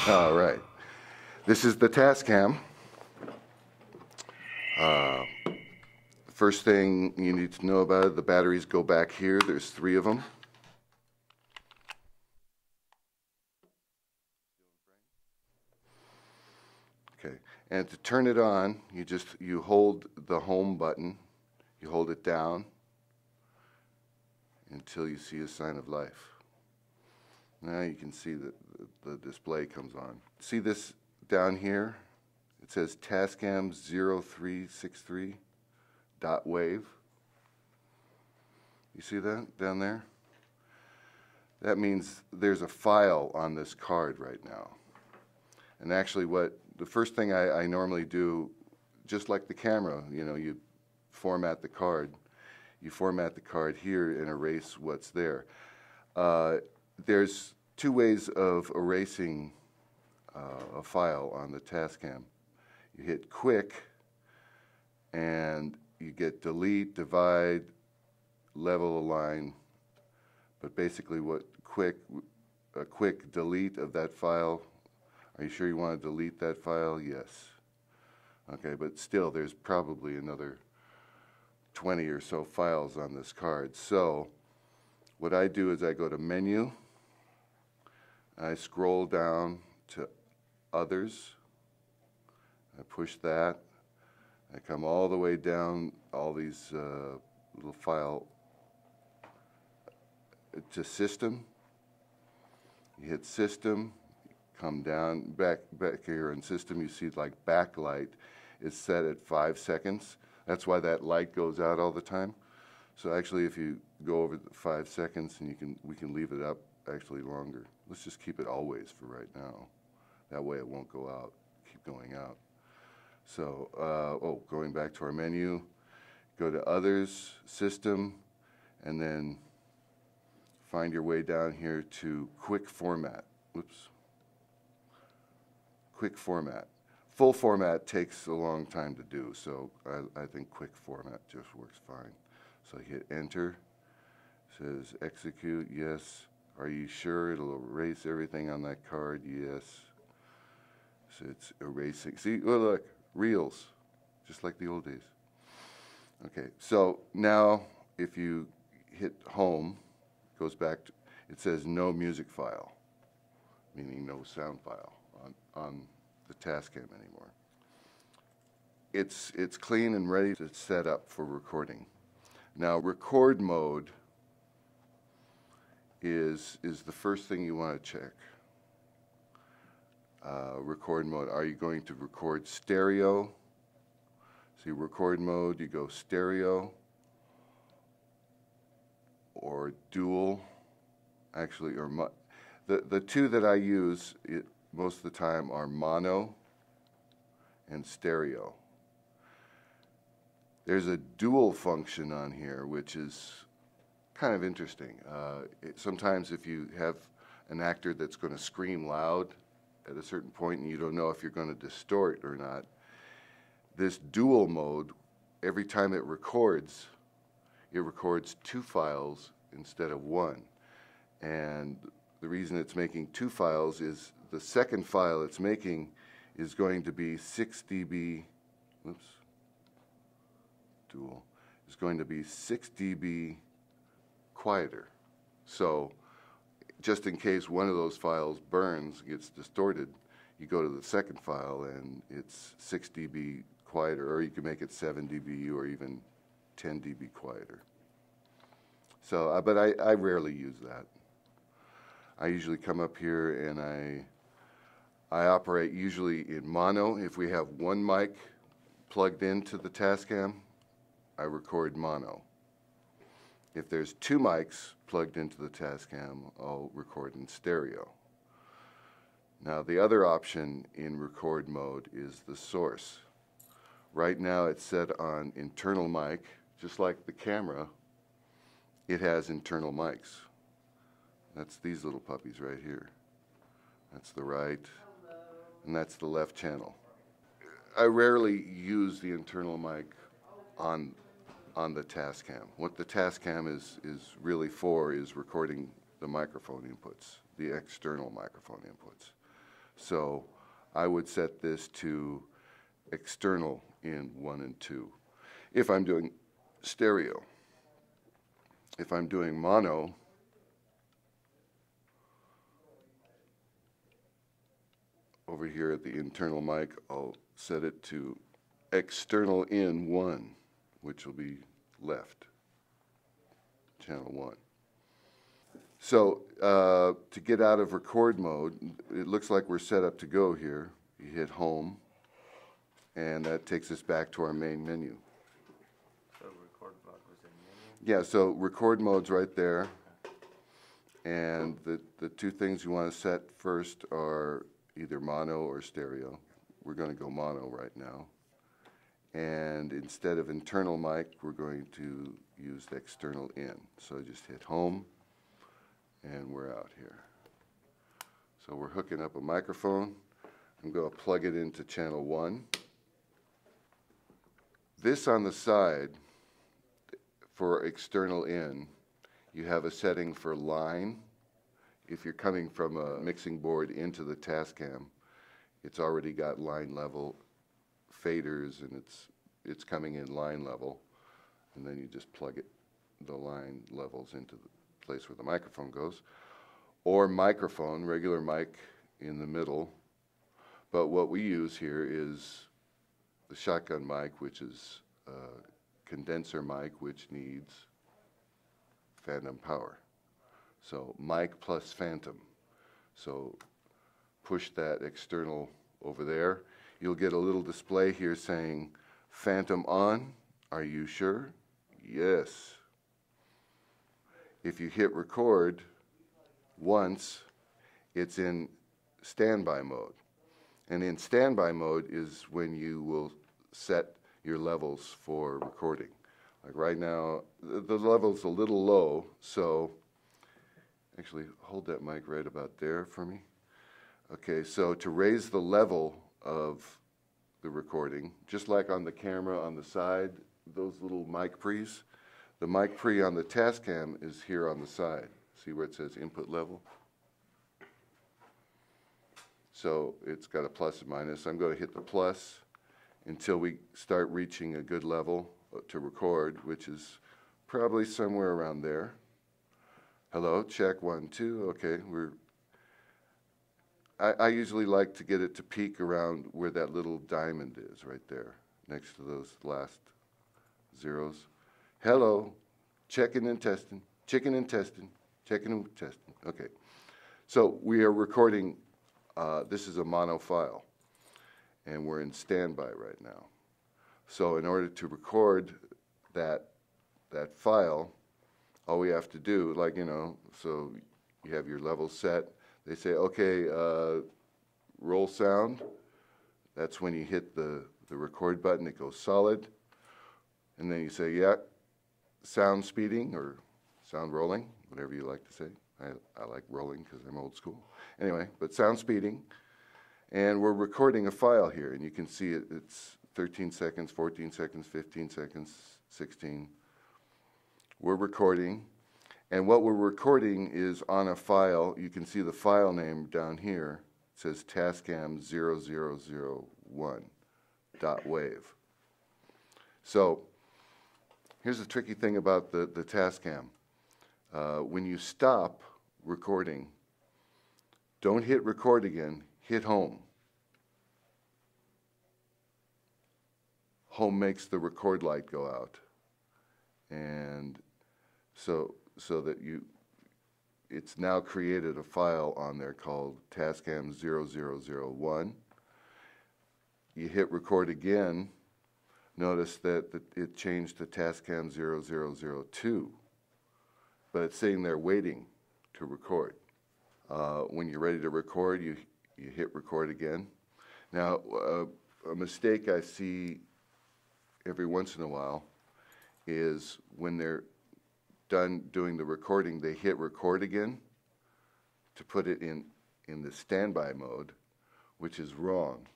All right. This is the Tascam. First thing you need to know about it, the batteries go back here. There's 3 of them. Okay. And to turn it on, you hold the home button. You hold it down until you see a sign of life. Now you can see that the display comes on. See this down here? It says Tascam 0363 .wave. You see that down there? That means there's a file on this card right now. And actually the first thing I normally do, just like the camera, you format the card. You format the card here and erase what's there. There's 2 ways of erasing a file on the Tascam. You hit quick and you get delete, divide, level, align. But basically a quick delete of that file. Are you sure you want to delete that file? Yes. Okay, but still there's probably another 20 or so files on this card. So what I do is I go to Menu, I scroll down to Others, I push that, I come all the way down all these little file to System. You hit System, come down, back here in System, you see like backlight is set at 5 seconds. That's why that light goes out all the time. So actually if you go over the 5 seconds, and we can leave it up actually longer. Let's just keep it always for right now. That way it won't go out, keep going out. So, going back to our menu, go to Others, System, and then find your way down here to Quick Format. Whoops. Quick Format. Full format takes a long time to do, so I think quick format just works fine. So hit Enter. It says execute, yes. Are you sure it'll erase everything on that card? Yes. So it's erasing. See, oh look, reels, just like the old days. Okay, so now if you hit Home, it goes back to, it says no music file, meaning no sound file on the Tascam anymore. It's clean and ready to set up for recording. Now record mode is the first thing you want to check. Record mode, are you going to record stereo? See, record mode, you go stereo or dual, actually, or the 2 that I use most of the time are mono and stereo. There's a dual function on here, which is kind of interesting. Sometimes if you have an actor that's going to scream loud at a certain point and you don't know if you're going to distort or not, this dual mode, every time it records 2 files instead of 1. And the reason it's making 2 files is the second file it's making is going to be 6 dB, whoops, dual, is going to be 6 dB quieter. So just in case one of those files burns, gets distorted, you go to the second file and it's 6 dB quieter, or you can make it 7 dB or even 10 dB quieter. So, but I rarely use that. I usually come up here and I operate usually in mono. If we have one mic plugged into the Tascam, I record mono. If there's 2 mics plugged into the Tascam, I'll record in stereo. Now the other option in record mode is the source. Right now it's set on internal mic, just like the camera, it has internal mics. That's these little puppies right here. That's the right, and that's the left channel. I rarely use the internal mic on the Tascam. What the Tascam is really for is recording the microphone inputs, the external microphone inputs. So I would set this to external in 1 and 2. If I'm doing stereo. If I'm doing mono, over here at the internal mic, I'll set it to external in 1, which will be left, channel 1. So to get out of record mode, it looks like we're set up to go here. You hit home, and that takes us back to our main menu. So record mode was in menu? Yeah, so record mode's right there. And the two things you want to set first are either mono or stereo. We're going to go mono right now. And instead of internal mic, we're going to use the external in. So just hit home, and we're out here. So we're hooking up a microphone. I'm going to plug it into channel 1. This on the side, for external in, you have a setting for line. If you're coming from a mixing board into the Tascam, it's already got line level faders, and it's coming in line level, and then you just plug it, the line levels into the place where the microphone goes, or microphone, regular mic in the middle. But what we use here is the shotgun mic, which is a condenser mic, which needs phantom power. So mic plus phantom. So push that external over there. You'll get a little display here saying phantom on. Are you sure? Yes. If you hit record once, it's in standby mode. And in standby mode is when you will set your levels for recording. Like right now, the level's a little low, so actually hold that mic right about there for me. Okay, so to raise the level of the recording, just like on the camera on the side, those little mic pre's, the mic pre on the Tascam is here on the side. See where it says input level? So it's got a plus and minus. I'm going to hit the plus until we start reaching a good level to record, which is probably somewhere around there. Hello, check 1, 2. Okay, I usually like to get it to peak around where that little diamond is, right there, next to those last zeros. Hello, checking and testing, checking and testing, checking and testing. Okay, so we are recording. This is a mono file, and we're in standby right now. So in order to record that file, all we have to do, like, so you have your level set. They say, okay, roll sound. That's when you hit the record button. It goes solid. And then you say, yeah, sound speeding or sound rolling, whatever you like to say. I like rolling because I'm old school. Anyway, but sound speeding. And we're recording a file here, and you can see it's 13 seconds, 14 seconds, 15 seconds, 16. We're recording, and what we're recording is on a file. You can see the file name down here. It says Tascam 0001.wave. So here's the tricky thing about the Tascam. When you stop recording, don't hit record again, hit home. Home makes the record light go out. And so that it's now created a file on there called Tascam 0001. You hit record again, notice that it changed to Tascam 0002. But it's sitting there waiting to record. When you're ready to record, you hit record again. Now, a mistake I see every once in a while is when they're done doing the recording, they hit record again to put it in the standby mode, which is wrong.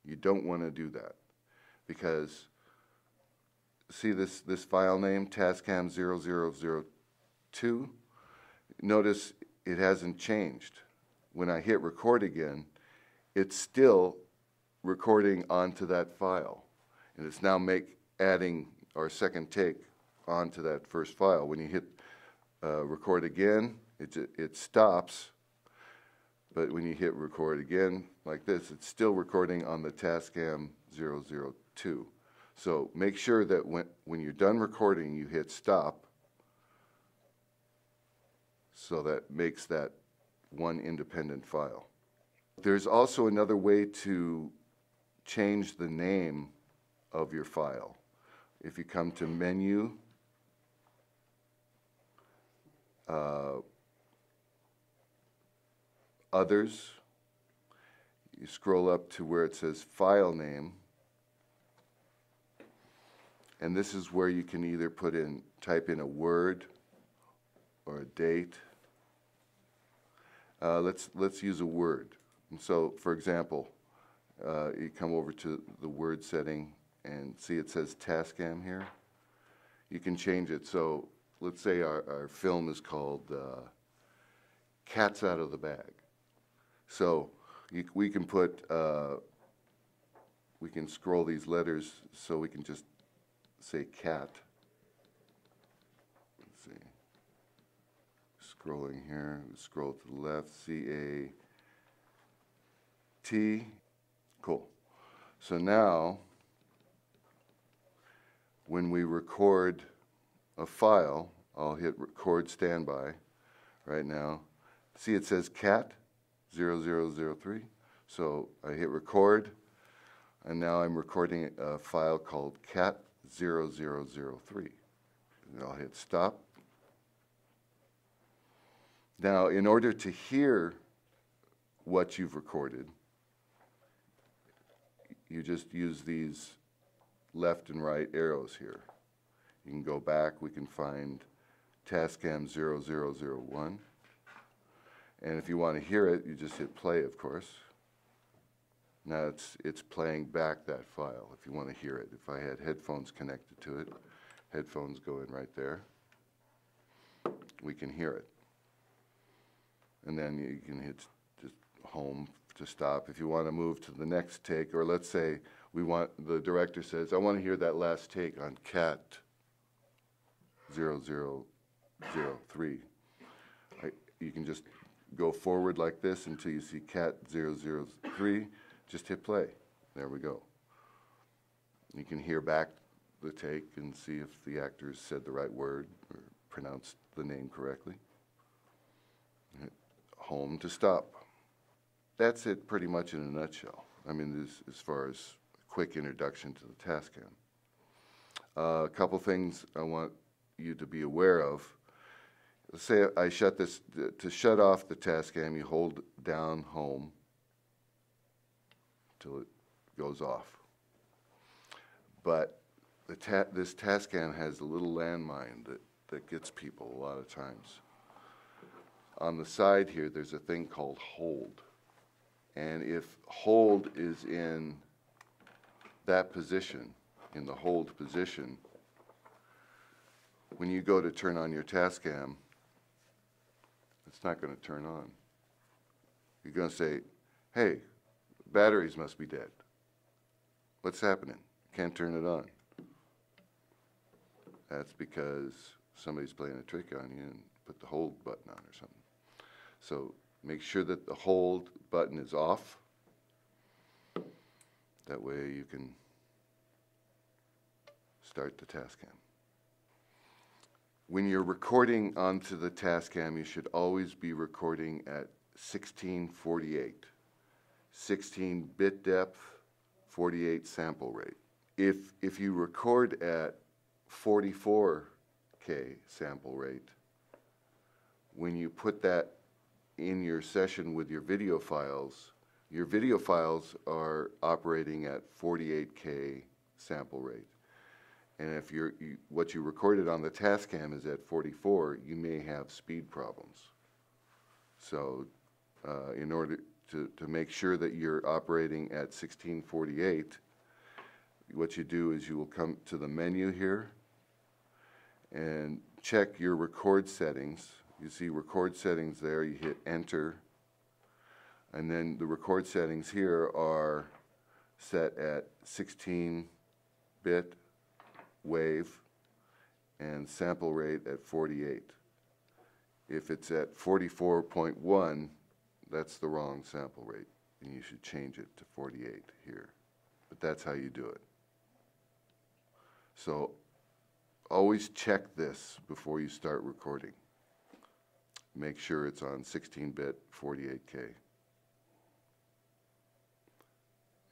You don't want to do that because, see this file name, Tascam 0002? Notice it hasn't changed. When I hit record again, it's still recording onto that file. And it's now adding our second take onto that first file. When you hit record again, it stops. But when you hit record again, like this, it's still recording on the Tascam 002. So make sure that when you're done recording, you hit stop. So that makes that one independent file. There's also another way to change the name of your file. If you come to Menu, Others, you scroll up to where it says File Name, and this is where you can either type in a word or a date. Let's use a word. And so, for example, you come over to the word setting and see it says Tascam here. You can change it. So let's say our film is called Cats Out of the Bag. So we can we can scroll these letters so we can just say cat. Let's see. Scrolling here, scroll to the left, C-A-T. Cool. So now, when we record a file, I'll hit record standby right now. See, it says cat 0003. So I hit record, and now I'm recording a file called cat 0003. And I'll hit stop. Now, in order to hear what you've recorded, you just use these left and right arrows here. You can go back, we can find Tascam 0001. And if you want to hear it, you just hit play, of course. Now it's playing back that file if you want to hear it. If I had headphones connected to it, headphones go in right there. We can hear it. And then you can hit just home to stop. If you want to move to the next take, or let's say the director says, I want to hear that last take on cat 0003. You can just go forward like this until you see cat 003. Just hit play. There we go. You can hear back the take and see if the actors said the right word or pronounced the name correctly. Hit home to stop. That's it pretty much in a nutshell. I mean, as far as a quick introduction to the Tascam. A couple things I want you to be aware of. Let's say I shut this. To shut off the Tascam, you hold down home till it goes off. But this Tascam has a little landmine that gets people a lot of times. On the side here, there's a thing called hold. And if hold is in that position, in the hold position, when you go to turn on your Tascam, it's not going to turn on. You're going to say, hey, batteries must be dead. What's happening? Can't turn it on. That's because somebody's playing a trick on you and put the hold button on or something. So make sure that the hold button is off. That way you can start the Tascam. When you're recording onto the Tascam, you should always be recording at 1648. 16 bit depth, 48 sample rate. If you record at 44K sample rate, when you put that in your session with your video files are operating at 48K sample rate. And if what you recorded on the Tascam is at 44, you may have speed problems. So in order to make sure that you're operating at 1648, what you do is you will come to the menu here and check your record settings. You see record settings there, you hit enter, And then the record settings here are set at 16-bit wave and sample rate at 48. If it's at 44.1, that's the wrong sample rate, and you should change it to 48 here. But that's how you do it. So always check this before you start recording. Make sure it's on 16-bit 48K.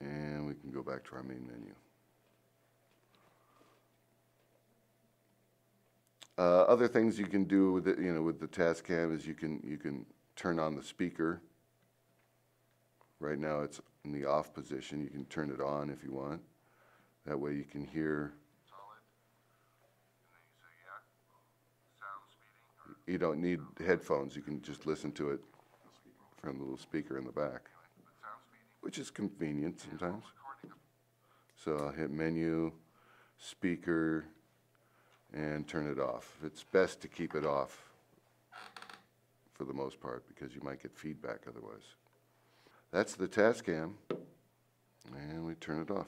And we can go back to our main menu. Other things you can do with it, with the Tascam is you can turn on the speaker. Right now it's in the off position. You can turn it on if you want. That way you can hear. You don't need headphones. You can just listen to it from the little speaker in the back, which is convenient sometimes. So I'll hit menu, speaker, and turn it off. It's best to keep it off for the most part because you might get feedback otherwise. That's the Tascam, and we turn it off.